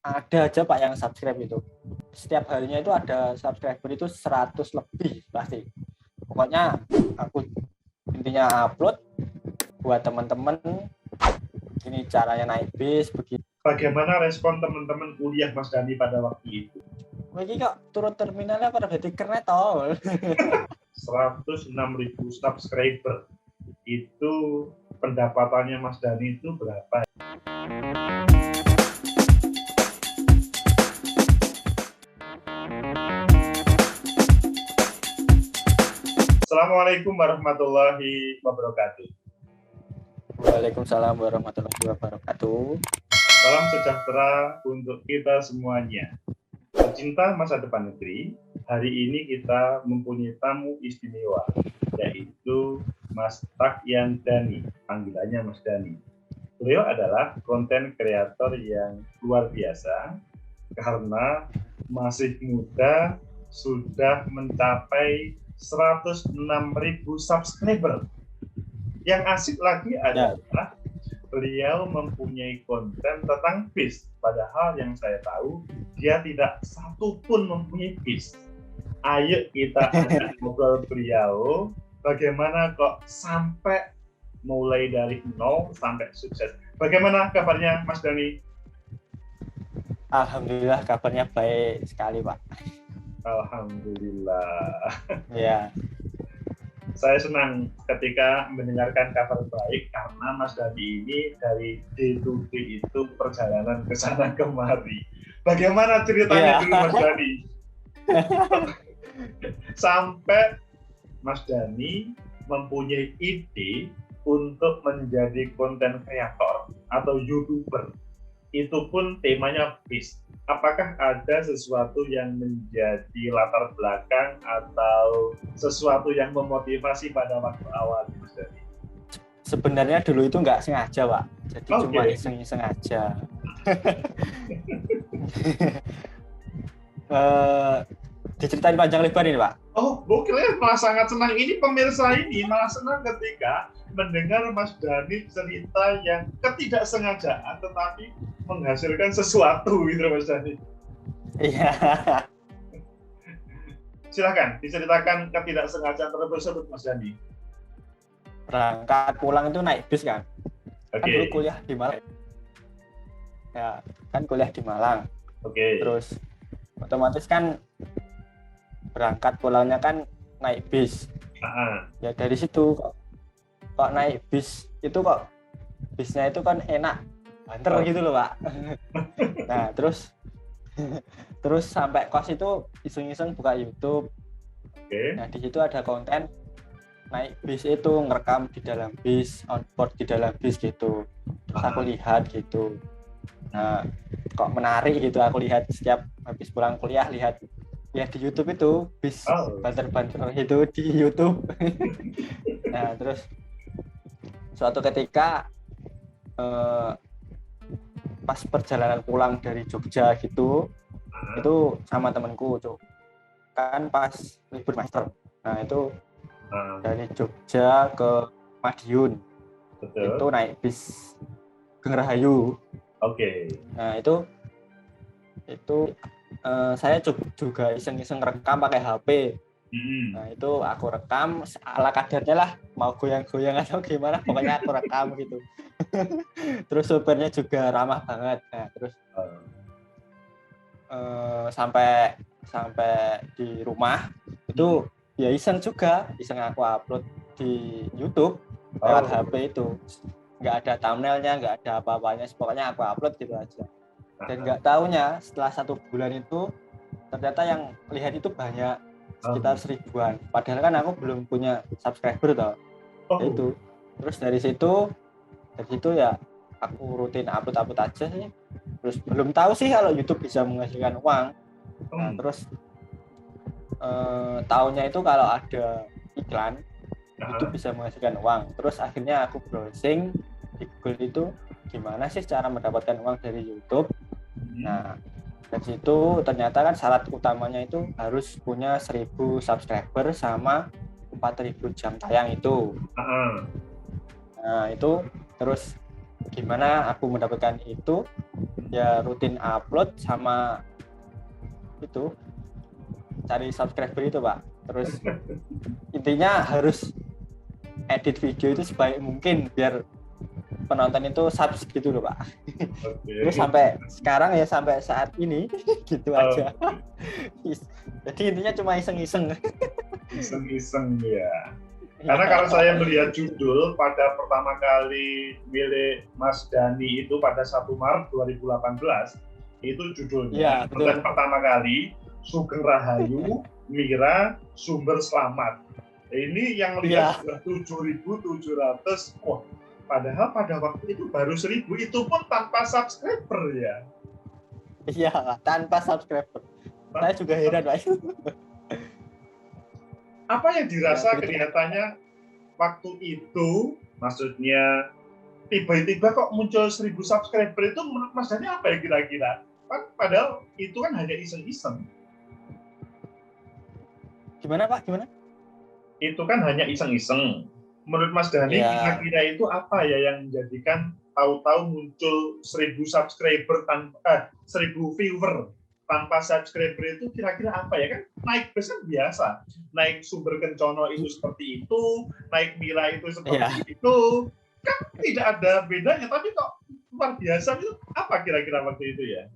ada aja Pak yang subscribe itu. Setiap harinya itu ada subscriber itu 100 lebih pasti. Pokoknya aku intinya upload buat teman-teman, ini caranya naik bis begitu. Bagaimana respon teman-teman kuliah Mas Dani pada waktu itu? Ini kok turun terminalnya pada berarti keren tol. 106.000 subscriber. Itu pendapatannya Mas Dani itu berapa? Assalamualaikum warahmatullahi wabarakatuh. Waalaikumsalam warahmatullahi wabarakatuh. Salam sejahtera untuk kita semuanya. Pecinta masa depan negeri, hari ini kita mempunyai tamu istimewa, yaitu Mas Takyan Dani, panggilannya Mas Dani. Beliau adalah konten kreator yang luar biasa, karena masih muda, sudah mencapai 106.000 subscriber. Yang asik lagi adalah beliau mempunyai konten tentang bis, padahal yang saya tahu dia tidak satu pun mempunyai bis. Ayo kita ngobrol beliau, bagaimana kok sampai mulai dari nol sampai sukses. Bagaimana kabarnya Mas Dani? Alhamdulillah kabarnya baik sekali Pak. Alhamdulillah. Ya. Saya senang ketika mendengarkan kabar baik karena Mas Dani ini dari day to day itu perjalanan ke sana kemari. Bagaimana ceritanya dulu Mas Dani? Sampai Mas Dani mempunyai ide untuk menjadi konten kreator atau YouTuber. Itu pun temanya bis. Apakah ada sesuatu yang menjadi latar belakang atau sesuatu yang memotivasi pada waktu awal, Mas Dani? Sebenarnya dulu itu nggak sengaja, Pak. Jadi cuma iseng-iseng aja. Diceritain panjang lebar ini, Pak. Oh, gokil, malah sangat senang. Ini pemirsa ini malah senang ketika mendengar Mas Dani cerita yang ketidaksengajaan tetapi menghasilkan sesuatu gitu Mas Dani. Iya. Silakan diceritakan ketidaksengajaan tersebut Mas Dani. Berangkat pulang itu naik bis kan. Oke. Kan dulu kuliah di Malang. Ya, kan kuliah di Malang. Oke. Terus otomatis kan berangkat pulangnya kan naik bis. Ya dari situ kok naik bis itu kok bisnya itu kan enak, banter gitu loh Pak. Nah terus sampai kos itu iseng-iseng buka YouTube. Nah di situ ada konten naik bis itu, ngerekam di dalam bis, onboard di dalam bis gitu. Terus aku lihat gitu. Nah kok menarik gitu, aku lihat setiap habis pulang kuliah lihat ya di YouTube itu bis banter-banter itu di YouTube. Nah terus suatu ketika pas perjalanan pulang dari Jogja gitu, itu sama temanku kan pas libur master. Nah itu dari Jogja ke Madiun. Betul. Itu naik bis Gengrahayu. Oke. Nah itu saya juga iseng-iseng rekam pakai HP. Nah itu aku rekam ala kadarnya lah, mau goyang-goyang atau gimana, pokoknya aku rekam gitu. Terus supirnya juga ramah banget. Nah terus sampai di rumah itu ya iseng aku upload di YouTube lewat HP itu. Nggak ada thumbnailnya, nggak ada apa-apanya, pokoknya aku upload gitu aja. Dan nggak taunya setelah 1 bulan itu ternyata yang lihat itu banyak, sekitar 1000-an. Padahal kan aku belum punya subscriber toh. Itu. Terus dari situ ya aku rutin upload aja sih. Terus belum tahu sih kalau YouTube bisa menghasilkan uang. Nah, terus tahunya itu kalau ada iklan itu bisa menghasilkan uang. Terus akhirnya aku browsing di Google itu gimana sih cara mendapatkan uang dari YouTube. Nah dari situ ternyata kan syarat utamanya itu harus punya 1000 subscriber sama 4000 jam tayang itu. Nah itu terus gimana aku mendapatkan itu, ya rutin upload sama itu cari subscriber itu Pak. Terus intinya harus edit video itu sebaik mungkin biar penonton itu subs gitu loh Pak. Okay. Terus sampai sekarang ya, sampai saat ini gitu aja. Jadi intinya cuma iseng-iseng. Iseng-iseng ya. Karena kalau saya melihat judul pada pertama kali milik Mas Dani itu pada 1 Maret 2018, itu judulnya konten pertama kali Sugeng Rahayu, Mira, Sumber Selamat. Ini yang lihat sudah 7.700. Wah, padahal pada waktu itu baru 1.000, itu pun tanpa subscriber ya. Iya, tanpa subscriber. Saya juga heran Pak. Apa yang dirasa kelihatannya waktu itu, maksudnya tiba-tiba kok muncul 1.000 subscriber itu menurut Mas Dani apa ya kira-kira? Kan padahal itu kan hanya iseng-iseng. Gimana Pak? Gimana? Itu kan hanya iseng-iseng. Menurut Mas Dani kira-kira itu apa ya yang menjadikan tahu-tahu muncul 1.000 subscriber 1.000 viewer tanpa subscriber itu kira-kira apa ya? Kan naik bus kan biasa, naik Sumber Kencono itu seperti itu, naik Mira itu seperti itu, kan tidak ada bedanya, tapi kok luar biasa itu apa kira-kira waktu itu ya?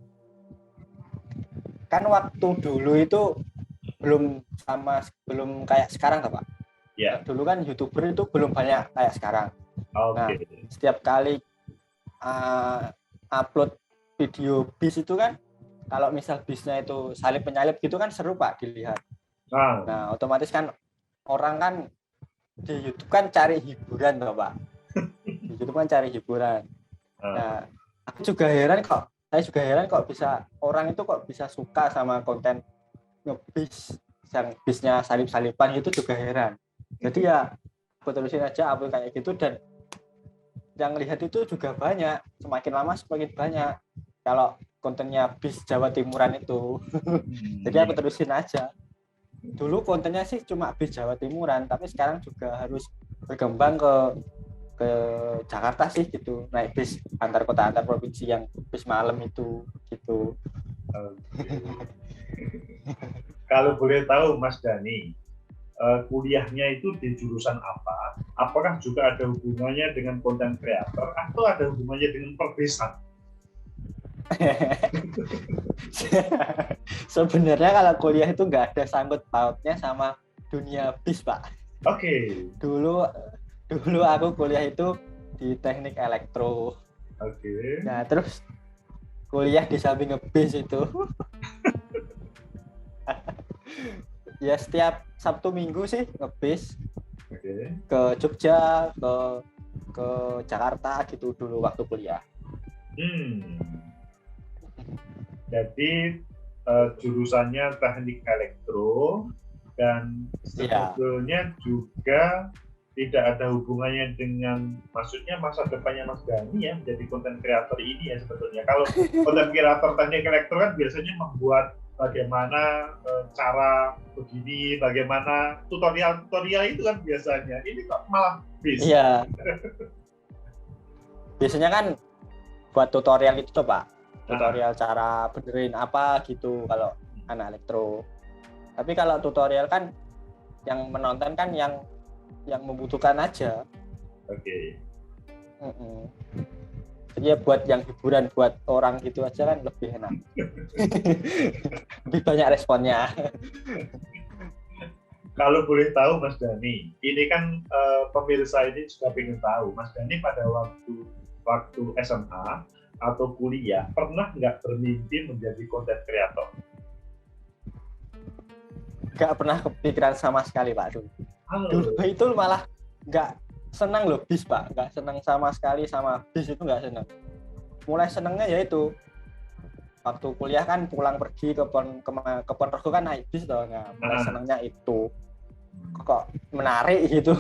Kan waktu dulu itu belum kayak sekarang Pak. Ya. Dulu kan YouTuber itu belum banyak kayak sekarang. Nah, setiap kali upload video bis itu kan, kalau misal bisnya itu salip penyalip gitu kan seru Pak dilihat. Nah, otomatis kan orang kan di YouTube kan cari hiburan toh Pak. Di YouTube kan cari hiburan. Nah, saya juga heran kok bisa orang itu kok bisa suka sama konten ngebis yang bisnya salip-salipan, itu juga heran. Jadi ya aku terusin aja upload kayak gitu, dan yang lihat itu juga banyak, semakin lama semakin banyak. Kalau kontennya bis Jawa Timuran itu. Jadi aku terusin aja. Dulu kontennya sih cuma bis Jawa Timuran, tapi sekarang juga harus berkembang ke Jakarta sih gitu. Naik bis antar kota, antar provinsi, yang bis malam itu gitu. Kalau boleh tahu Mas Dani, kuliahnya itu di jurusan apa? Apakah juga ada hubungannya dengan konten kreator atau ada hubungannya dengan perbisan? Sebenarnya kalau kuliah itu nggak ada sangkut pautnya sama dunia bis Pak. Oke. Dulu aku kuliah itu di teknik elektro. Oke. Nah terus kuliah di samping ngebis itu. Ya setiap Sabtu Minggu sih ngebis. Ke Jogja, ke Jakarta gitu dulu waktu kuliah. Jadi jurusannya teknik elektro, dan sebetulnya juga tidak ada hubungannya dengan, maksudnya masa depannya Mas Dani ya menjadi konten kreator ini ya sebetulnya. Kalau konten kreator teknik elektro kan biasanya membuat bagaimana cara begini, bagaimana tutorial itu kan biasanya. Ini kok malah bis? Iya. Biasanya kan buat tutorial itu tuh Pak. Tutorial cara benerin apa gitu kalau anak elektro. Tapi kalau tutorial kan yang menonton kan yang membutuhkan aja. Oke. Jadi ya buat yang hiburan buat orang gitu aja kan lebih enak. Lebih banyak responnya. Kalau boleh tahu Mas Dani, ini kan pemirsa ini juga ingin tahu, Mas Dani pada waktu SMA atau kuliah pernah nggak bermimpi menjadi konten kreator? Nggak pernah kepikiran sama sekali Pak dulu. Dulu itu malah nggak senang loh bis Pak, nggak senang sama sekali sama bis itu, nggak senang. Mulai senangnya yaitu waktu kuliah kan pulang pergi ke Ponorogo kan naik bis toh, nggak. Mulai senangnya itu kok menarik gitu.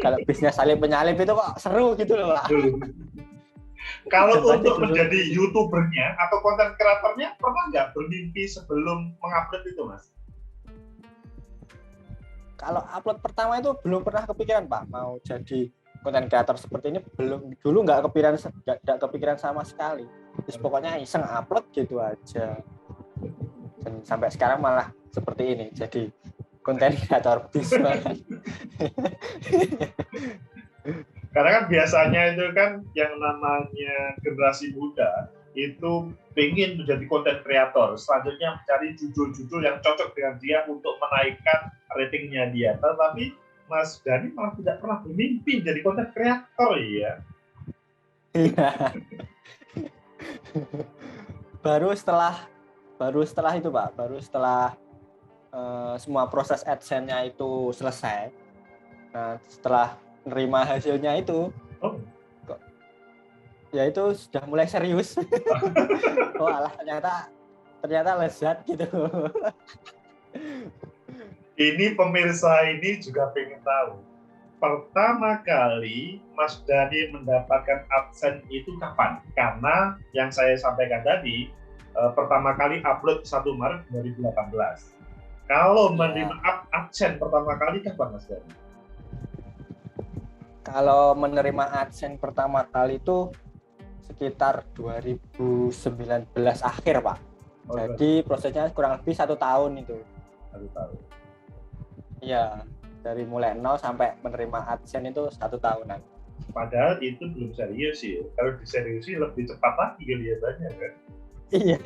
Kalau bisnya salip penyalip itu kok seru gitu loh Pak. Kalau untuk menjadi YouTubernya atau konten kreatornya pernah nggak bermimpi sebelum mengupload itu Mas? Kalau upload pertama itu belum pernah kepikiran Pak mau jadi konten kreator seperti ini belum, dulu nggak kepikiran sama sekali. Terus pokoknya iseng upload gitu aja. Dan sampai sekarang malah seperti ini, jadi konten kreator bis banget. Karena kan biasanya itu kan yang namanya generasi muda itu pengen menjadi konten kreator, selanjutnya mencari judul-judul yang cocok dengan dia untuk menaikkan ratingnya dia. Tetapi Mas Dhani malah tidak pernah bermimpi jadi konten kreator ya. Iya. baru setelah itu Pak, baru setelah semua proses AdSense-nya itu selesai. Nah, setelah menerima hasilnya itu, ya itu sudah mulai serius. Oh alah, ternyata lezat gitu. Ini pemirsa ini juga pengen tahu, pertama kali Mas Dhani mendapatkan AdSense itu kapan? Karena yang saya sampaikan tadi, pertama kali upload 1 Maret 2018. Kalau menerima AdSense pertama kali kapan, Mas Dhani? Kalau menerima AdSense pertama kali itu sekitar 2019 akhir, Pak. Jadi prosesnya kurang lebih 1 tahun itu. 1 tahun. Iya, dari mulai 0 sampai menerima AdSense itu 1 tahunan. Padahal itu belum serius ya. Kalau diseriusi lebih cepat lagi kelihatannya kan. Iya.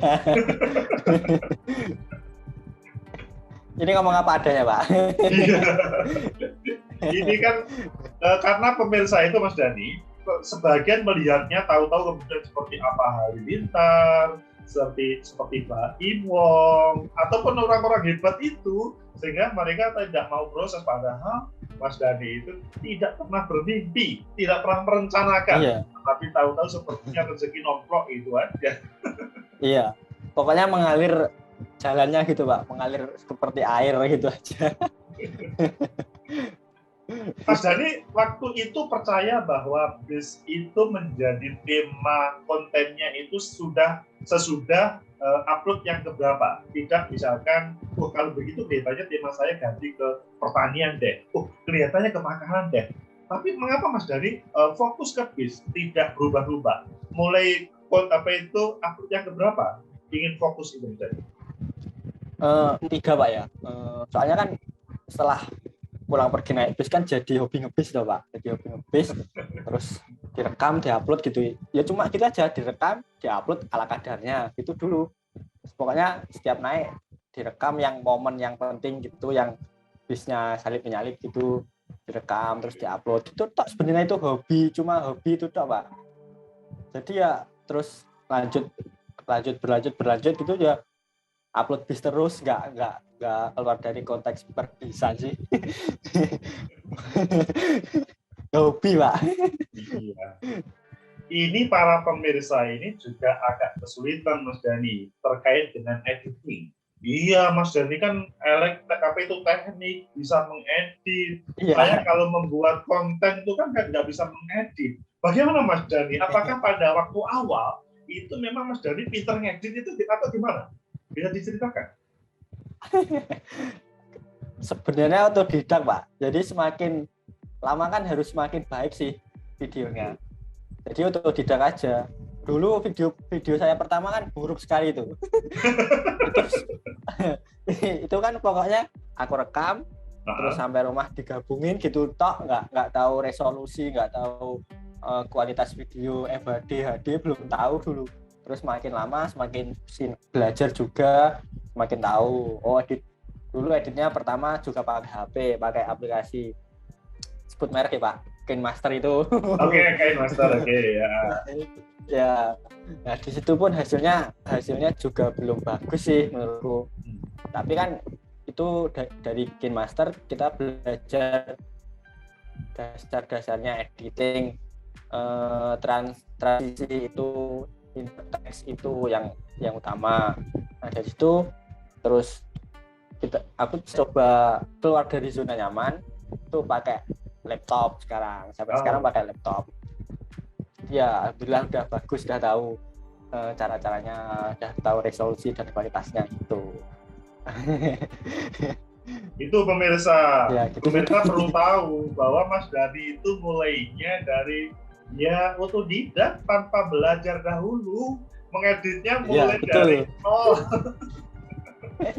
Ini ngomong apa adanya, Pak. Iya. Ini kan karena pemirsa itu Mas Dhani, sebagian melihatnya tahu-tahu kemudian seperti apa Halilintar, seperti Mbak Im Wong, ataupun orang-orang hebat itu, sehingga mereka tidak mau proses. Padahal Mas Dhani itu tidak pernah bermimpi, tidak pernah merencanakan, tapi tahu-tahu sepertinya rezeki nomplok itu aja. Iya, pokoknya mengalir jalannya gitu Pak, mengalir seperti air gitu aja. Mas Dhani waktu itu percaya bahwa bis itu menjadi tema kontennya itu sesudah upload yang keberapa? Tidak misalkan, kalau begitu kelihatannya tema saya ganti ke pertanian deh, kelihatannya ke makanan deh. Tapi mengapa Mas Dhani fokus ke bis, tidak berubah-ubah? Mulai upload yang keberapa? Ingin fokus itu Mas Dhani? 3 Pak ya. Soalnya kan setelah pulang pergi naik bis kan jadi hobi ngebis toh Pak. Jadi hobi ngebis, terus direkam, diupload gitu. Ya cuma gitu aja, direkam, diupload ala kadarnya gitu dulu. Terus pokoknya setiap naik direkam yang momen yang penting gitu, yang bisnya salip menyalip gitu, direkam terus diupload. Itu tok sebenarnya itu hobi, cuma hobi itu tok Pak. Jadi ya terus berlanjut gitu ya, upload bis terus, nggak keluar dari konteks perbisan sih. Hobi Pak. Iya. Ini para pemirsa ini juga agak kesulitan Mas Dhani terkait dengan editing. Iya Mas Dhani kan TKP itu teknik, bisa mengedit. Iya. Saya kalau membuat konten itu kan nggak bisa mengedit. Bagaimana Mas Dhani? Apakah pada waktu awal itu memang Mas Dhani pinter ngedit itu atau gimana? Bisa diceritakan? Sebenarnya otodidak Pak. Jadi semakin lama kan harus semakin baik sih videonya. Jadi otodidak aja. Dulu video saya pertama kan buruk sekali itu. Itu kan pokoknya aku rekam, terus sampai rumah digabungin gitu tok, nggak tahu resolusi, nggak tahu kualitas video FHD, HD belum tahu dulu. Terus makin lama semakin belajar juga, semakin tahu. Dulu editnya pertama juga pakai HP, pakai aplikasi, sebut merek ya Pak, KineMaster itu. Oke, KineMaster, oke ya. Ya, nah di situ pun hasilnya juga belum bagus sih menurutku. Tapi kan itu dari KineMaster kita belajar dasar-dasarnya editing, transisi itu, intertext itu yang utama. Nah dari situ terus aku coba keluar dari zona nyaman tuh pakai laptop sekarang, sampai sekarang pakai laptop. Ya alhamdulillah udah bagus, udah tahu cara-caranya, udah tahu resolusi dan kualitasnya gitu. Itu pemirsa, Ya, gitu. pemirsa perlu tahu bahwa Mas Dhani itu mulainya dari ya otodidak tanpa belajar dahulu, mengeditnya mulai dari nol.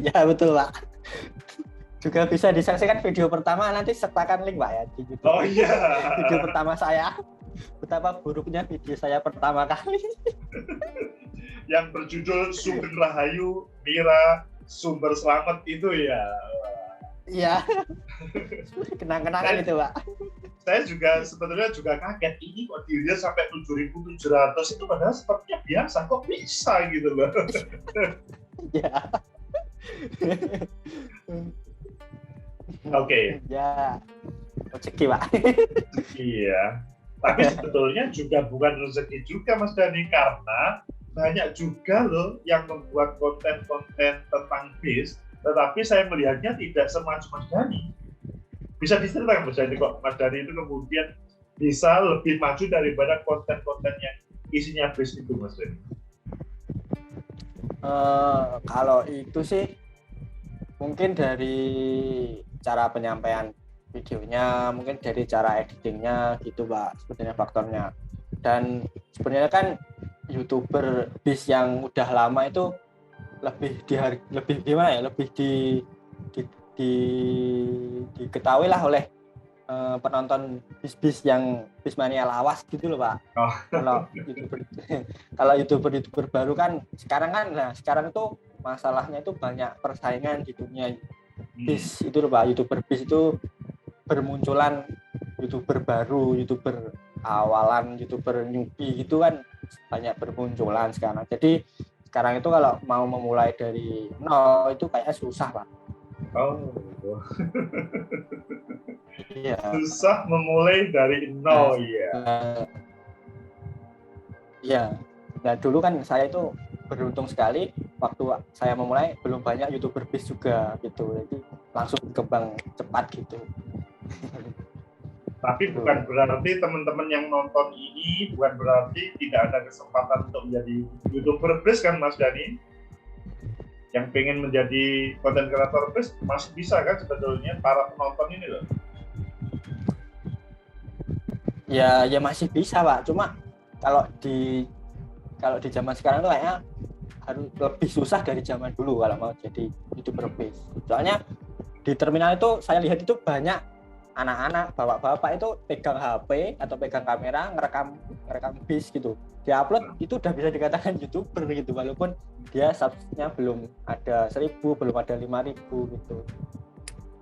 Ya betul Pak. Juga bisa disaksikan video pertama, nanti sertakan link Pak ya di YouTube. Oh iya. Video pertama saya, betapa buruknya video saya pertama kali. Yang berjudul Sugeng Rahayu Mira Sumber Selamat itu ya. Iya. Kenang-kenangan itu Pak. Saya juga sebetulnya juga kaget, ini kok dilihat sampai 7.700 itu padahal sepertinya biasa, kok bisa gitu loh. Ya. Oke. Ya. Rezeki Pak. Iya. Tapi sebetulnya juga bukan rezeki juga Mas Dhani, karena banyak juga loh yang membuat konten-konten tentang bis, tetapi saya melihatnya tidak semaju Mas Dhani. Bisa diceritakan Mas Dhani kok Mas Dhani itu kemudian bisa lebih maju daripada konten-konten yang isinya bis itu Mas Dhani? Kalau itu sih mungkin dari cara penyampaian videonya, mungkin dari cara editingnya gitu Pak, sebenarnya faktornya. Dan sebenarnya kan YouTuber bis yang udah lama itu lebih gimana ya, lebih diketahui lah oleh penonton bis-bis yang bismania lawas gitu loh Pak. Oh. Kalau YouTuber baru kan sekarang itu masalahnya itu banyak persaingan di dunia bis itu loh Pak. YouTuber bis itu bermunculan YouTuber baru, YouTuber awalan, YouTuber newbie gitu kan banyak bermunculan sekarang. Jadi sekarang itu kalau mau memulai dari nol itu kayaknya susah Pak. Oh. Iya. Susah memulai dari nol ya. Iya. Nah dulu kan saya itu beruntung sekali waktu saya memulai belum banyak YouTuber bis juga gitu. Jadi langsung berkembang cepat gitu. Tapi bukan berarti teman-teman yang nonton ini bukan berarti tidak ada kesempatan untuk menjadi YouTuber bis kan Mas Dhani? Yang pengen menjadi konten kreator bis masih bisa kan sebetulnya para penonton ini loh? Ya masih bisa Pak. Cuma kalau di zaman sekarang tuh kayaknya harus lebih susah dari zaman dulu kalau mau jadi YouTuber bis. Soalnya di terminal itu saya lihat itu banyak anak-anak, bapak-bapak itu pegang HP atau pegang kamera ngerekam bis gitu. Diupload itu udah bisa dikatakan YouTuber gitu, walaupun dia subsnya belum ada 1.000, belum ada 5.000 gitu.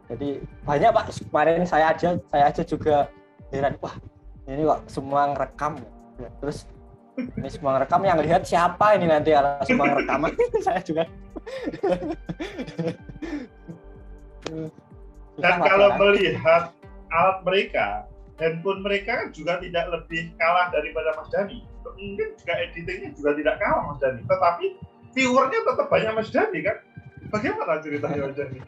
Jadi banyak Pak, kemarin saya aja juga heran, wah ini kok semua ngerekam ya. Terus ini semua ngerekam, yang lihat siapa ini nanti kalau semua ngerekam. Saya juga. Dan kalau melihat alat mereka, handphone mereka juga tidak lebih kalah daripada Mas Dhani. Mungkin juga editingnya juga tidak kalah Mas Dhani, tetapi viewernya tetap banyak Mas Dhani kan? Bagaimana ceritanya Mas Dhani?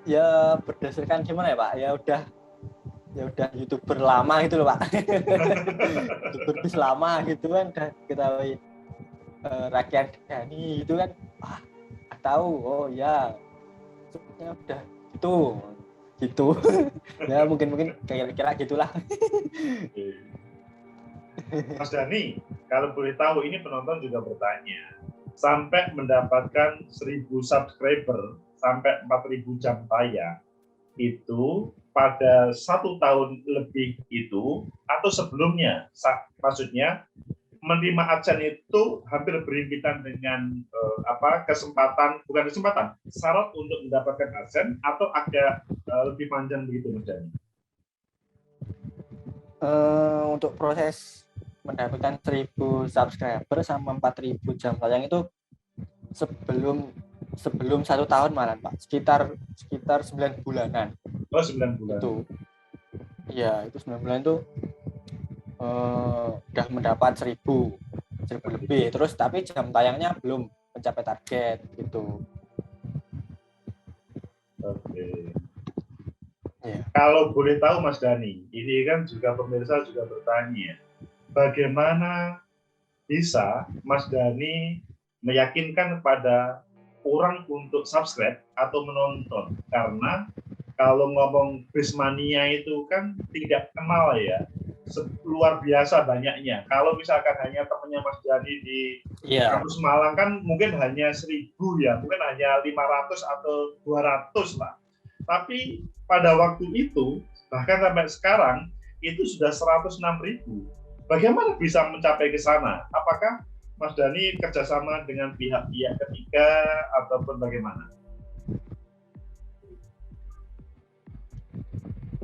Ya berdasarkan gimana ya Pak? Ya udah YouTuber lama gitu loh Pak. YouTuber bis lama gitu kan, udah ketahui rakyat Dhani gitu kan. Wah, tahu. Oh ya. Sebenarnya udah gitu. Ya mungkin kira-kira gitulah. Mas Dhani, kalau boleh tahu ini penonton juga bertanya, sampai mendapatkan 1.000 subscriber sampai 4.000 jam tayang itu pada 1 tahun lebih itu atau sebelumnya, maksudnya menerima AdSense itu hampir berhimpitan dengan syarat untuk mendapatkan AdSense atau agak lebih panjang begitu Mas Dhani? Untuk proses mendapatkan 1.000 subscriber sama 4.000 jam tayang itu sebelum 1 tahun malah Pak, sekitar 9 bulanan. Oh 9 bulan. Itu. Iya, itu 9 bulan itu udah mendapat 1.000 lebih, terus tapi jam tayangnya belum mencapai target gitu. Oke. Ya. Kalau boleh tahu Mas Dhani, ini kan juga pemirsa juga bertanya, bagaimana bisa Mas Dhani meyakinkan kepada orang untuk subscribe atau menonton, karena kalau ngomong Bismania itu kan tidak kenal ya, luar biasa banyaknya. Kalau misalkan hanya temannya Mas Dhani di kampus Malang kan mungkin hanya 1.000 ya, mungkin hanya 500 atau 200 lah. Tapi pada waktu itu, bahkan sampai sekarang, itu sudah 106.000. Bagaimana bisa mencapai ke sana? Apakah Mas Dhani kerjasama dengan pihak-pihak ketiga ataupun bagaimana?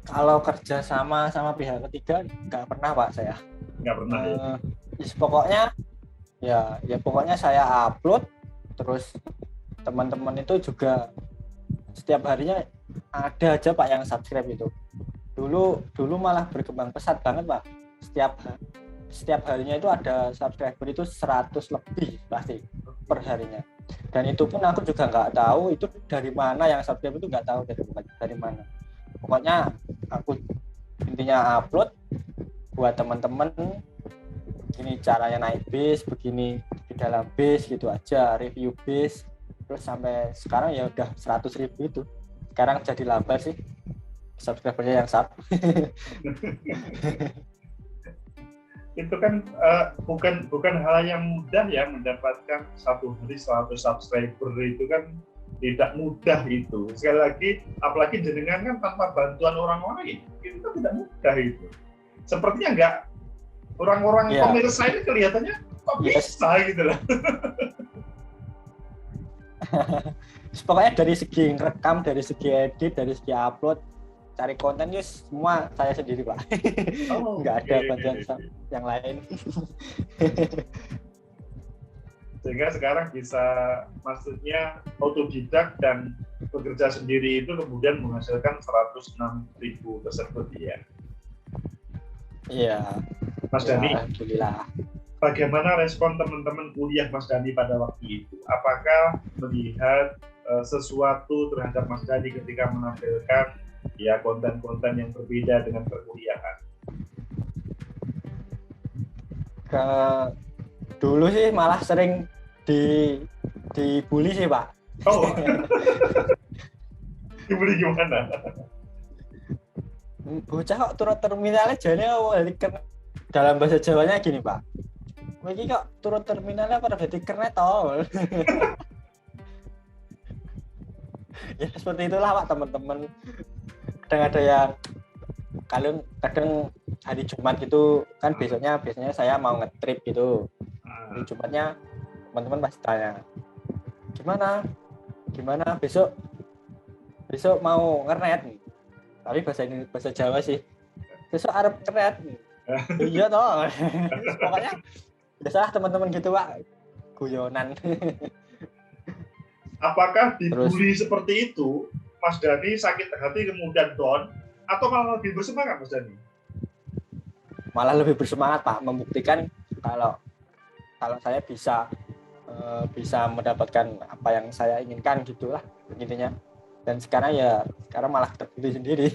Kalau kerja sama pihak ketiga nggak pernah Pak saya. Nggak pernah ya. Pokoknya saya upload, terus teman-teman itu juga setiap harinya ada aja Pak yang subscribe itu. Dulu malah berkembang pesat banget Pak. Setiap harinya itu ada subscriber itu 100 lebih pasti per harinya. Dan itu pun aku juga nggak tahu itu dari mana, yang subscribe itu nggak tahu dari mana. Pokoknya aku intinya upload buat teman-teman, ini caranya naik bis, begini di dalam bis gitu aja, review bis, terus sampai sekarang ya udah 100.000 itu. Sekarang jadi lambat sih subscribernya yang sub. Itu kan bukan hal yang mudah ya, mendapatkan satu hari 100 subscriber itu kan tidak mudah itu. Sekali lagi, apalagi jenengan kan tanpa bantuan orang lain, itu kan tidak mudah itu. Sepertinya enggak, orang-orang pemirsa ini kelihatannya kok bisa gitu lah. Pokoknya dari segi rekam, dari segi edit, dari segi upload, cari konten semua saya sendiri Pak. Nggak ada bantuan yang lain. Sehingga sekarang bisa, maksudnya otodidak dan bekerja sendiri itu kemudian menghasilkan 106.000 tersebut ya. Iya. Mas Dhani, alhamdulillah. Bagaimana respon teman-teman kuliah Mas Dhani pada waktu itu? Apakah melihat sesuatu terhadap Mas Dhani ketika menampilkan ya konten-konten yang berbeda dengan perkuliahan? Dulu sih malah sering dibully sih Pak. Oh. Dibully gimana? Bocah kok turun terminalnya jane dalam bahasa Jawanya gini Pak. Iki kok turun terminalnya pada berarti kernet tol. Ya seperti itulah Pak, teman-teman. Kadang ada yang kadang hari Jumat gitu kan, biasanya saya mau ngetrip gitu. Hari Jumatnya teman-teman pasti tanya, gimana besok mau ngernet, tapi bahasa Jawa sih, besok arep ngernet. Iya toh. Pokoknya biasalah teman-teman gitu Pak, guyonan. Apakah dibully seperti itu Mas Dhani sakit hati kemudian down, atau malah lebih bersemangat Mas Dhani? Malah lebih bersemangat Pak, membuktikan kalau saya bisa mendapatkan apa yang saya inginkan gitulah intinya. Dan sekarang malah terpilih sendiri.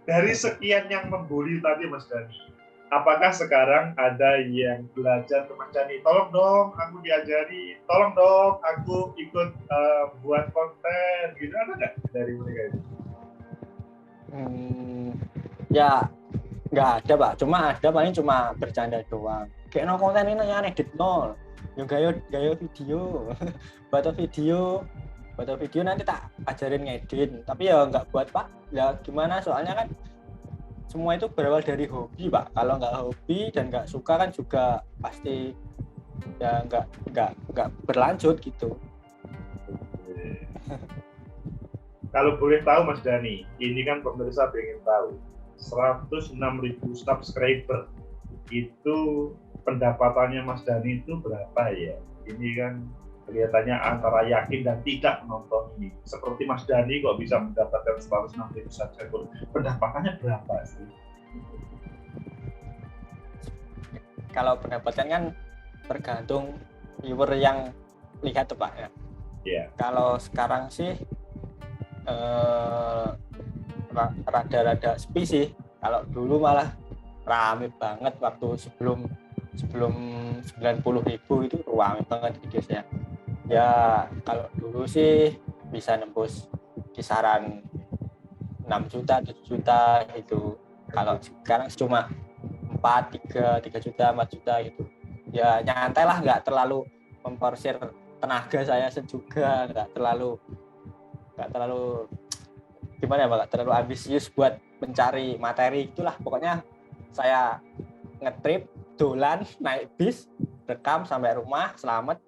Dari sekian yang membuli tadi Mas Dhani, apakah sekarang ada yang belajar ke Mas Dhani, tolong dong aku diajari, tolong dong aku ikut buat konten gitu, ada nggak dari mereka itu? Ya nggak ada Pak, cuma bercanda doang. Kayak no konten ini yang edit nol, yang gaya video, buat video nanti tak ajarin ngedit. Tapi ya nggak buat Pak. Ya gimana? Soalnya kan semua itu berawal dari hobi Pak. Kalau nggak hobi dan nggak suka kan juga pasti ya nggak berlanjut gitu. Kalau boleh tahu Mas Dhani, ini kan pemirsa pengen tahu. 106.000 subscriber itu pendapatannya Mas Dhani itu berapa ya? Ini kan kelihatannya antara yakin dan tidak menonton ini. Seperti Mas Dhani kok bisa mendapatkan 106.000 subscriber, pendapatannya berapa sih? Kalau pendapatan kan tergantung viewer yang lihat tuh Pak ya. Yeah. Kalau sekarang sih rada-rada sepi sih. Kalau dulu malah rame banget waktu sebelum sebelum 90.000 itu ruang banget video saya. Ya kalau dulu sih bisa nembus kisaran 6 juta, 7 juta gitu. Kalau sekarang cuma 3 juta, 4 juta gitu. Ya nyantai lah, nggak terlalu memporsir tenaga saya juga, nggak terlalu gimana ya, nggak terlalu ambisius buat mencari materi. Itulah pokoknya saya ngetrip, dolan, naik bis, rekam sampai rumah, selamat,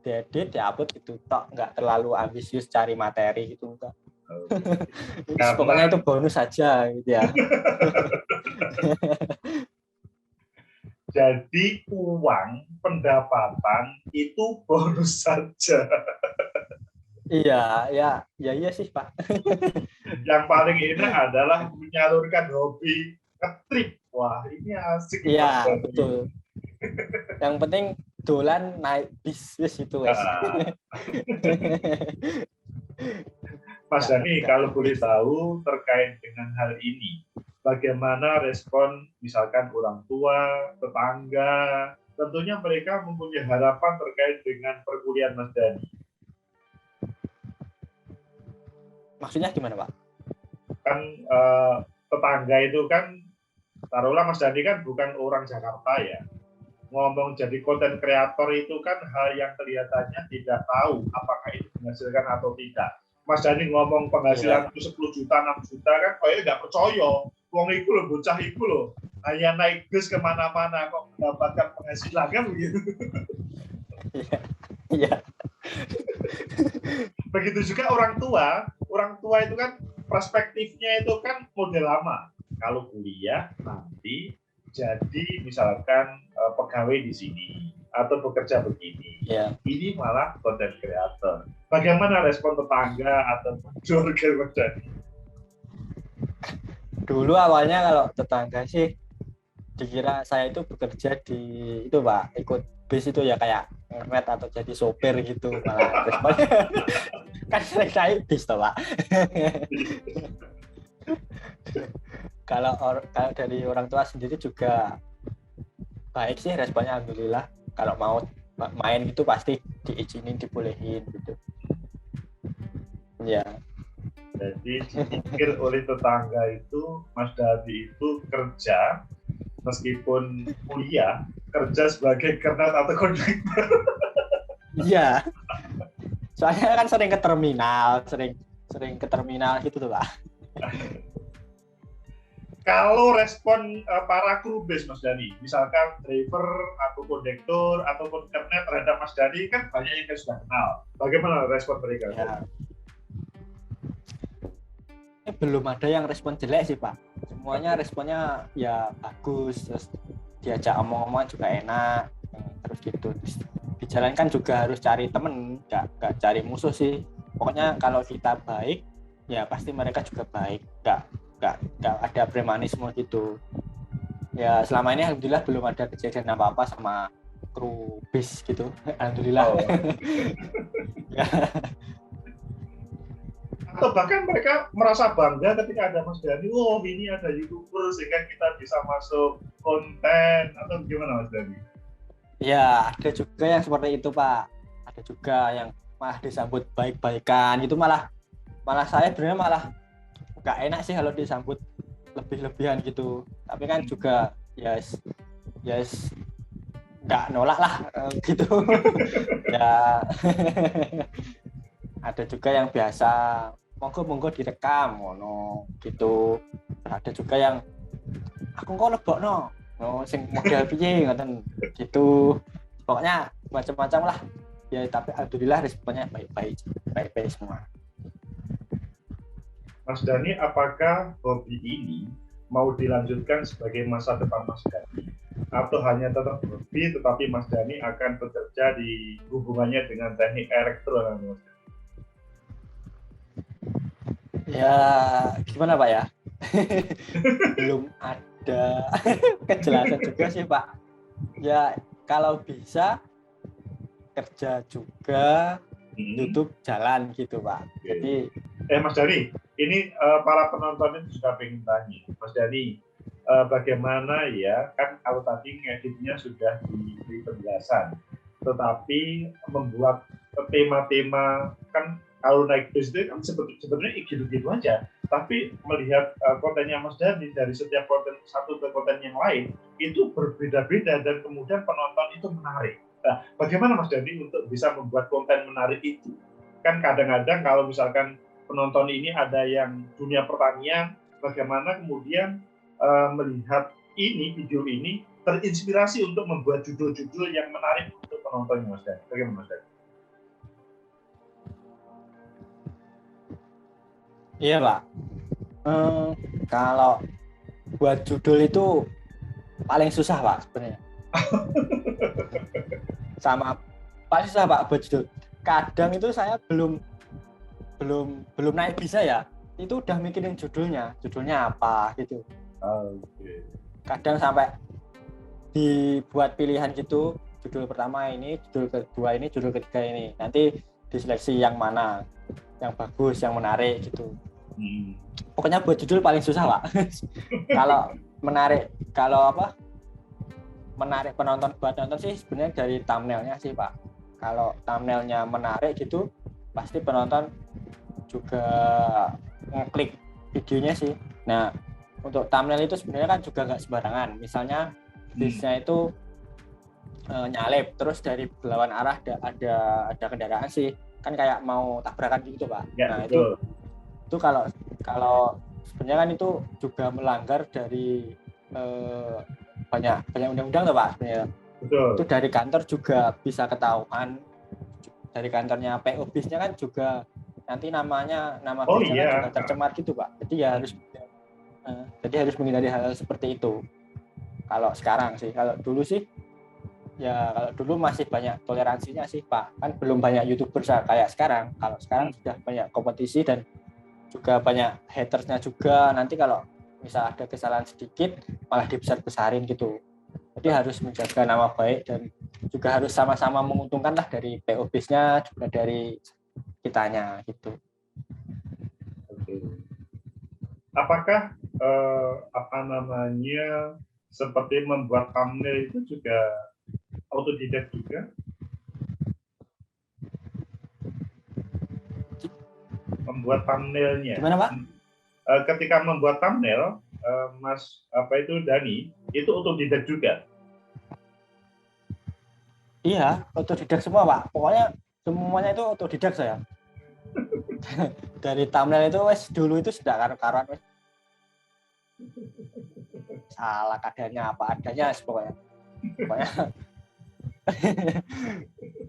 diedit, diupload gitu tok, nggak terlalu ambisius cari materi gitu enggak. Pokoknya itu bonus saja gitu ya. Jadi uang pendapatan itu bonus saja. Iya sih Pak. Yang paling enak adalah menyalurkan hobi ngetrip. Wah, ini asik. Iya, betul. Yang penting dolan naik bis itu wes. Mas Dani, kalau boleh tahu terkait dengan hal ini, bagaimana respon misalkan orang tua, tetangga, tentunya mereka mempunyai harapan terkait dengan perkuliahan Mas Dani. Maksudnya gimana Pak? Kan tetangga itu kan, taruhlah Mas Dani kan bukan orang Jakarta ya. Ngomong jadi konten kreator itu kan hal yang kelihatannya tidak tahu apakah itu menghasilkan atau tidak. Mas Dani ngomong penghasilan itu 10 juta, 6 juta kan kayaknya nggak percaya. Wong itu loh, bocah itu loh. Hanya naik bis kemana-mana kok mendapatkan penghasilan kan begitu. Iya. Begitu juga orang tua itu kan perspektifnya itu kan model lama. Kalau kuliah nanti jadi misalkan pegawai di sini atau bekerja begini. Yeah. Ini malah content creator. Bagaimana respon tetangga atau keluarga? Dulu awalnya kalau tetangga sih dikira saya itu bekerja di itu Pak, ikut bis itu ya kayak ngernet atau jadi sopir gitu, malah responnya kan sering naik bis toh Pak. Kalau dari orang tua sendiri juga baik sih responnya, alhamdulillah. Kalau mau main itu pasti diizinin, dibolehin gitu. Ya. Jadi dipikir oleh tetangga itu Mas Dadi itu kerja meskipun kuliah, kerja sebagai kernet atau konduktor. Iya. Soalnya kan sering ke terminal gitu tuh Pak. Kalau respon para kru bus Mas Dani, misalkan driver atau kondektor ataupun kernet terhadap Mas Dani kan banyak yang sudah kenal. Bagaimana respon mereka? Ya. Belum ada yang respon jelek sih Pak. Semuanya responnya ya bagus, terus diajak omong-omong juga enak, terus gitu. Terus di jalan kan juga harus cari temen, nggak cari musuh sih. Pokoknya kalau kita baik, ya pasti mereka juga baik. Nggak ada premanisme gitu. Ya selama ini alhamdulillah belum ada kejadian apa-apa sama kru bis gitu. Alhamdulillah. Oh. Ya. Atau bahkan mereka merasa bangga ketika ada Mas Dani, oh ini ada YouTuber sehingga kita bisa masuk konten, atau gimana Mas Dani? Ya ada juga yang seperti itu Pak, ada juga yang malah disambut baik-baikan gitu, malah saya sebenarnya malah nggak enak sih kalau disambut lebih-lebihan gitu, tapi kan juga yes nggak nolak lah gitu. Ya ada juga yang biasa monggo direkam ngono gitu. Ada juga yang aku kok lebokno sing model piye ngoten gitu. Pokoknya macam-macam lah. Ya tapi alhamdulillah responnya baik-baik semua. Mas Dani, apakah hobi ini mau dilanjutkan sebagai masa depan Mas Dani? Atau hanya tetap hobi tetapi Mas Dani akan bekerja di hubungannya dengan teknik elektro? Ya gimana Pak ya? Belum ada kejelasan juga sih Pak. Ya kalau bisa kerja juga, YouTube jalan gitu Pak. Jadi Mas Dani, ini para penonton itu juga pengen tanya, Mas Dani, bagaimana ya, kan kalau tadi ngeditnya sudah diberi penjelasan, tetapi membuat tema-tema, kan kalau naik bis itu kan sebenarnya gitu-gitu aja, tapi melihat kontennya Mas Dhani dari setiap konten satu ke konten yang lain itu berbeda-beda dan kemudian penonton itu menarik. Nah, bagaimana Mas Dhani untuk bisa membuat konten menarik itu? Kan kadang-kadang kalau misalkan penonton ini ada yang dunia pertanian, bagaimana kemudian melihat ini, video ini terinspirasi untuk membuat judul-judul yang menarik untuk penontonnya, Mas Dhani. Bagaimana Mas Dhani? Iya Pak, kalau buat judul itu paling susah Pak sebenarnya. Paling susah Pak buat judul. Kadang itu saya belum naik bisa ya, itu udah mikirin judulnya apa gitu. Okay. Kadang sampai dibuat pilihan gitu, judul pertama ini, judul kedua ini, judul ketiga ini. Nanti diseleksi yang mana, yang bagus, yang menarik gitu. Pokoknya buat judul paling susah Pak. Kalau menarik penonton buat nonton sih sebenarnya dari thumbnailnya sih Pak. Kalau thumbnailnya menarik gitu, pasti penonton juga ngeklik videonya sih. Nah, untuk thumbnail itu sebenarnya kan juga nggak sembarangan. Misalnya bisnya itu nyalip, terus dari berlawan arah ada kendaraan sih, kan kayak mau tabrakan gitu Pak. Ya, nah betul. itu kalau sebenarnya kan itu juga melanggar dari banyak undang-undang tuh Pak sebenarnya. Betul. Itu dari kantor juga bisa ketahuan, dari kantornya PO bisnya kan juga nanti nama bisnya kan juga tercemar gitu Pak. Jadi harus menghindari hal seperti itu. Kalau sekarang sih, kalau dulu sih ya, kalau dulu masih banyak toleransinya sih Pak. Kan belum banyak YouTuber kayak sekarang. Kalau sekarang sudah banyak kompetisi dan juga banyak hatersnya juga. Nanti kalau misal ada kesalahan sedikit malah dibesar-besarin gitu. Jadi harus menjaga nama baik dan juga harus sama-sama menguntungkan lah, dari PO base-nya juga dari kitanya gitu. Oke. Apakah seperti membuat thumbnail itu juga autodidak juga? Membuat thumbnailnya. Gimana Pak? Ketika membuat thumbnail, Mas Dhani itu autodidak juga? Iya, autodidak semua Pak. Pokoknya semuanya itu autodidak saya. Dari thumbnail itu dulu itu sudah karuan salah kadarnya apa adanya pokoknya.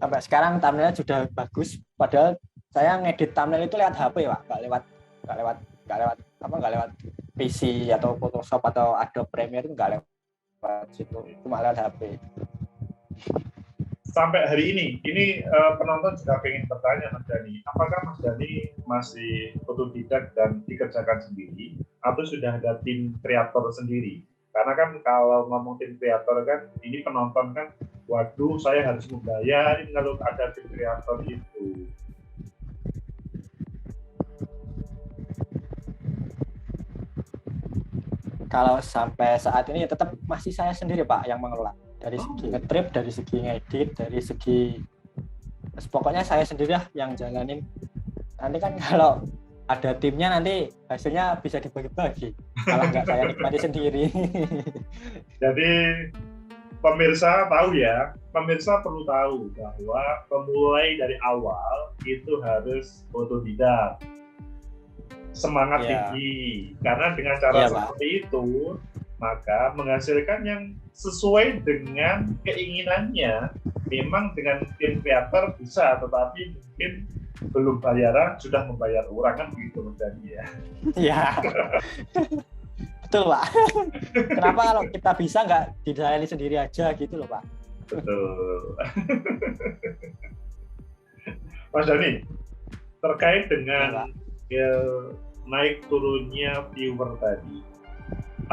Sampai sekarang thumbnailnya sudah bagus, padahal saya ngedit thumbnail itu lewat HP Pak, nggak lewat PC atau Photoshop atau Adobe Premiere, itu nggak lewat situ, cuma lewat HP. Sampai hari ini penonton juga pengen bertanya Mas Dhani, apakah Mas Dhani masih autodidak dan dikerjakan sendiri atau sudah ada tim kreator sendiri? Karena kan kalau ngomong tim kreator kan, ini penonton kan, waduh saya harus membayar kalau ada tim kreator itu. Kalau sampai saat ini tetap masih saya sendiri Pak yang mengelola. Dari segi nge-trip, dari segi ngedit, dari segi pokoknya saya sendiri lah yang jalanin. Nanti kan kalau ada timnya nanti hasilnya bisa dibagi-bagi. Kalau nggak saya nikmati sendiri. Jadi pemirsa perlu tahu bahwa pemulai dari awal itu harus autodidak. Semangat tinggi. Karena dengan cara seperti itu, maka menghasilkan yang sesuai dengan keinginannya. Memang dengan tim kreator bisa, tetapi mungkin belum bayaran sudah membayar orang, kan begitu Mas Dhani ya. Iya. Betul Pak. Kenapa kalau kita bisa nggak dijalani sendiri aja gitu loh Pak. Betul. Mas Dhani, terkait dengan naik turunnya viewer tadi,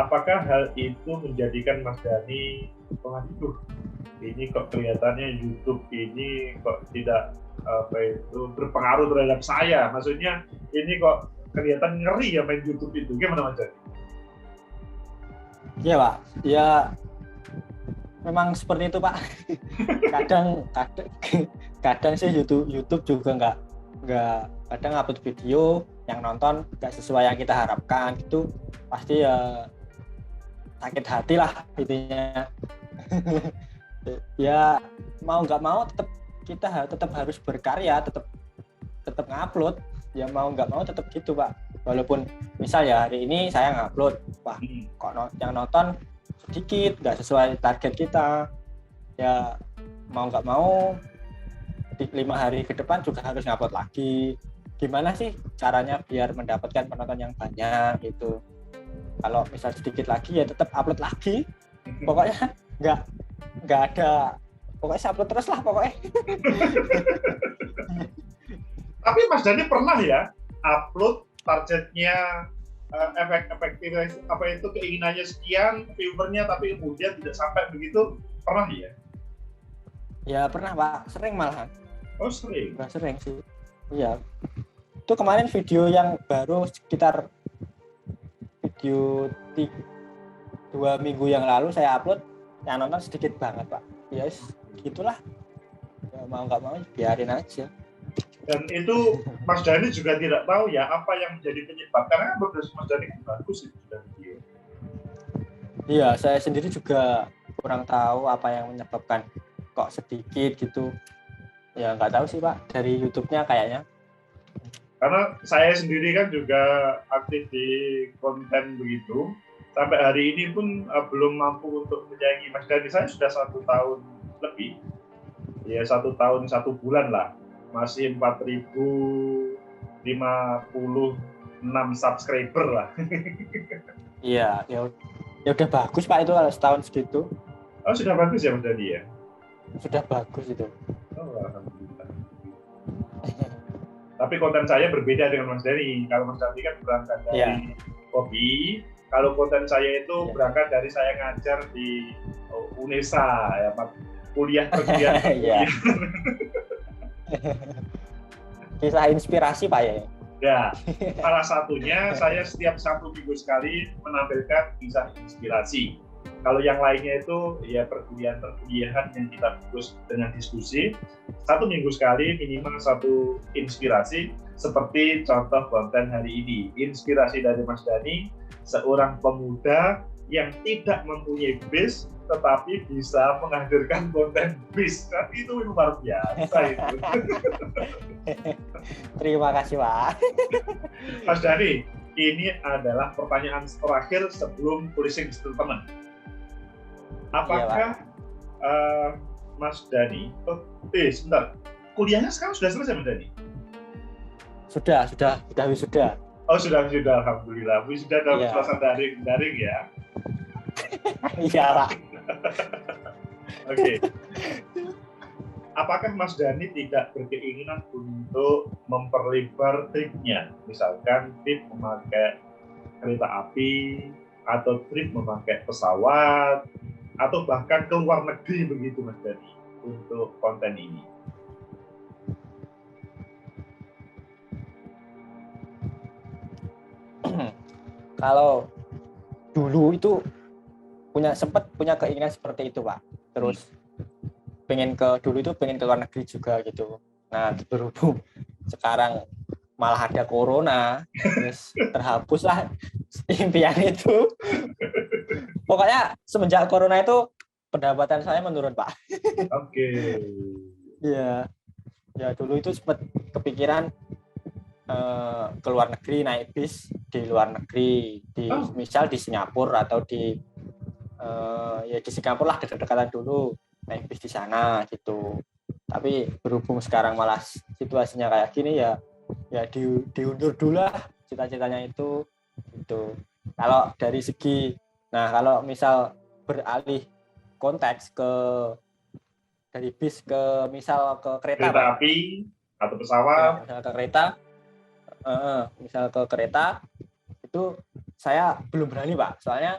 apakah hal itu menjadikan Mas Dhani, waduh, ini kok kelihatannya YouTube ini kok tidak berpengaruh terhadap saya? Maksudnya ini kok kelihatan ngeri ya main YouTube itu? Gimana Mas Dhani? Iya Pak, ya memang seperti itu Pak. kadang kadang kadang sih YouTube juga nggak kadang upload video yang nonton nggak sesuai yang kita harapkan, itu pasti ya sakit hati lah intinya. Ya mau nggak mau kita tetap harus berkarya, tetap ngupload, ya mau nggak mau tetap gitu Pak. Walaupun misal ya hari ini saya ngupload, wah kok yang nonton sedikit, nggak sesuai target kita, ya mau nggak mau 5 hari ke depan juga harus ngupload lagi. Gimana sih caranya biar mendapatkan penonton yang banyak gitu. Kalau misal sedikit lagi ya tetap upload lagi. Pokoknya nggak ada, pokoknya upload terus lah pokoknya. Tapi Mas Dani pernah ya upload targetnya efektif apa itu keinginannya sekian viewernya tapi kemudian tidak sampai begitu, pernah ya? Ya pernah Pak, sering malahan. Oh sering? Nggak sering sih. Iya. Itu kemarin video yang baru sekitar video 2 minggu yang lalu saya upload, yang nonton sedikit banget Pak. Yes, gitulah. Ya, mau nggak mau biarin aja. Dan itu Mas Dani juga tidak tahu ya apa yang menjadi penyebab, karena menurut Mas Dani bagus itu sudah video. Iya, saya sendiri juga kurang tahu apa yang menyebabkan kok sedikit gitu. Ya nggak tahu sih Pak, dari YouTube-nya kayaknya. Karena saya sendiri kan juga aktif di konten begitu, sampai hari ini pun belum mampu untuk menyaingi Mas Dani. Saya sudah 1 tahun lebih, ya 1 tahun 1 bulan lah, masih 4.056 subscriber lah. Iya, ya udah bagus Pak itu kalau setahun segitu. Oh sudah bagus ya Mas Dani ya? Sudah bagus itu. Oh, alhamdulillah. Tapi konten saya berbeda dengan Mas Dani. Kalau Mas Dani kan berangkat dari hobi, kalau konten saya itu berangkat dari saya ngajar di UNESA, ya, kuliah. Kisah inspirasi Pak ya? Ya, salah satunya saya setiap 1 minggu sekali menampilkan kisah inspirasi. Kalau yang lainnya itu ya perkuliahan yang kita fokus dengan diskusi. 1 minggu sekali minimal 1 inspirasi, seperti contoh konten hari ini. Inspirasi dari Mas Dani, seorang pemuda yang tidak mempunyai base tetapi bisa menghadirkan konten bis. Kan itu luar biasa itu. Terima kasih Pak. Mas Dani, ini adalah pertanyaan terakhir sebelum closing statement. Apakah Mas Dani, sebentar, kuliahnya sekarang sudah selesai Mas Dani? Sudah wisuda. Oh sudah, alhamdulillah. Wisuda dalam suasana daring ya? Iya Pak. Oke. Apakah Mas Dani tidak berkeinginan untuk memperlebar tripnya? Misalkan trip memakai kereta api, atau trip memakai pesawat, atau bahkan ke luar negeri begitu Mas Dani untuk konten ini? Kalau dulu itu sempat punya keinginan seperti itu Pak. Terus dulu itu pengen ke luar negeri juga gitu. Nah berhubung sekarang malah ada corona, terus terhapus lah impian itu. Pokoknya semenjak corona itu pendapatan saya menurun Pak. Oke. Iya. Ya dulu itu sempat kepikiran ke luar negeri, naik bis di luar negeri, misal di Singapura atau di Singapura lah, dekat-dekatan dulu, naik bis di sana gitu. Tapi berhubung sekarang malah situasinya kayak gini ya diundur dulu lah cita-citanya itu gitu. Kalau dari segi, kalau misal beralih konteks dari bis ke misal ke kereta api atau pesawat, misal ke kereta, misal ke kereta itu saya belum berani Pak, soalnya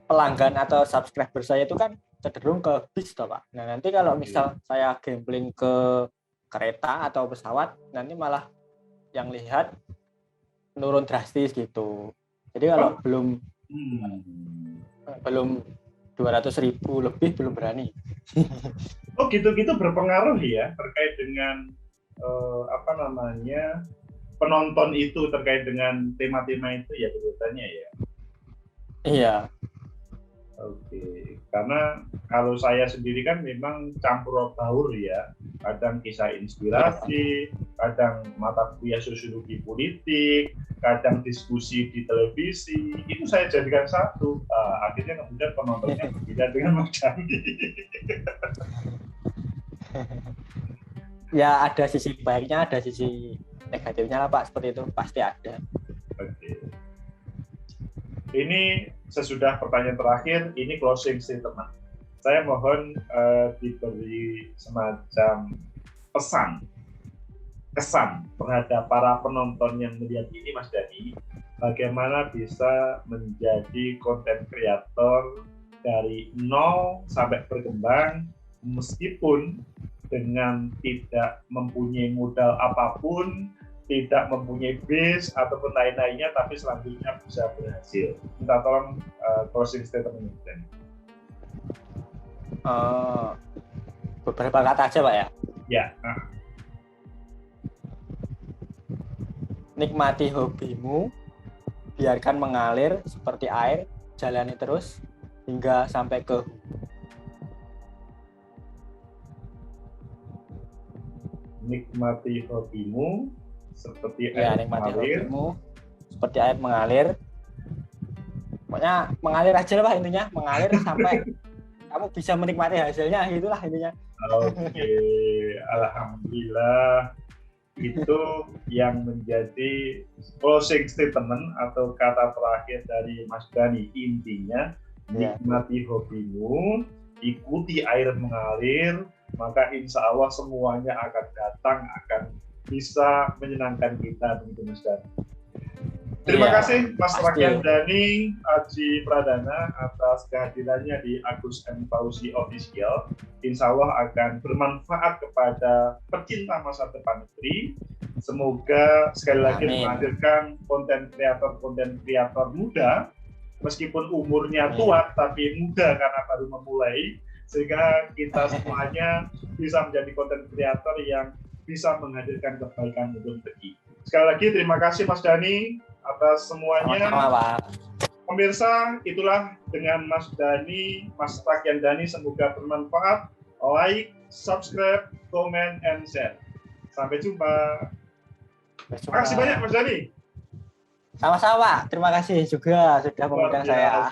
pelanggan atau subscriber saya itu kan cenderung ke bis toh Pak. Nah nanti kalau misal saya gambling ke kereta atau pesawat, nanti malah yang lihat menurun drastis gitu. Jadi kalau Belum 200.000 lebih belum berani. Oh gitu-gitu berpengaruh ya terkait dengan penonton itu terkait dengan tema-tema itu ya kebetulannya ya. Iya. Oke, karena kalau saya sendiri kan memang campur baur ya, kadang kisah inspirasi, kadang mata kuliah sosiologi politik, kadang diskusi di televisi, itu saya jadikan satu. Akhirnya kemudian penontonnya berbeda dengan Mas Dani. Ya ada sisi baiknya, ada sisi negatifnya lah Pak, seperti itu pasti ada. Oke. Ini sesudah pertanyaan terakhir, ini closing statement. Saya mohon diberi semacam kesan terhadap para penonton yang melihat ini, Mas Dani, bagaimana bisa menjadi konten kreator dari nol sampai berkembang, meskipun dengan tidak mempunyai modal apapun, tidak mempunyai base ataupun lain-lainnya, tapi selanjutnya bisa berhasil. Minta tolong closing statement ini. Beberapa kata aja Pak ya. Ya. Nikmati hobimu, biarkan mengalir seperti air, jalani terus hingga sampai ke nikmati hobimu seperti air mengalir. Seperti air mengalir. Pokoknya mengalir aja lah Pak, intinya mengalir sampai kamu bisa menikmati hasilnya, itulah intinya. Oke, alhamdulillah. Itu yang menjadi closing statement atau kata terakhir dari Mas Dani. Intinya, nikmati hobimu, ikuti air mengalir, maka insya Allah semuanya akan datang, akan bisa menyenangkan kita, begitu Mas Dani. Terima kasih Mas Rakyat Dani Aji Pradana atas kehadirannya di Agus M. Fauzi Official. Insya Allah akan bermanfaat kepada pecinta masa depan negeri. Semoga sekali lagi menghadirkan konten kreator muda, meskipun umurnya tua tapi muda karena baru memulai, sehingga kita semuanya bisa menjadi konten kreator yang bisa menghadirkan kebaikan untuk negeri. Sekali lagi terima kasih Mas Dani atas semuanya. Pemirsa, itulah dengan Mas Dani, Mas Rakyat Dani, semoga bermanfaat. Like, subscribe, comment, and share. Sampai jumpa. Terima kasih banyak Mas Dani. Sama-sama, terima kasih juga sudah mengundang saya.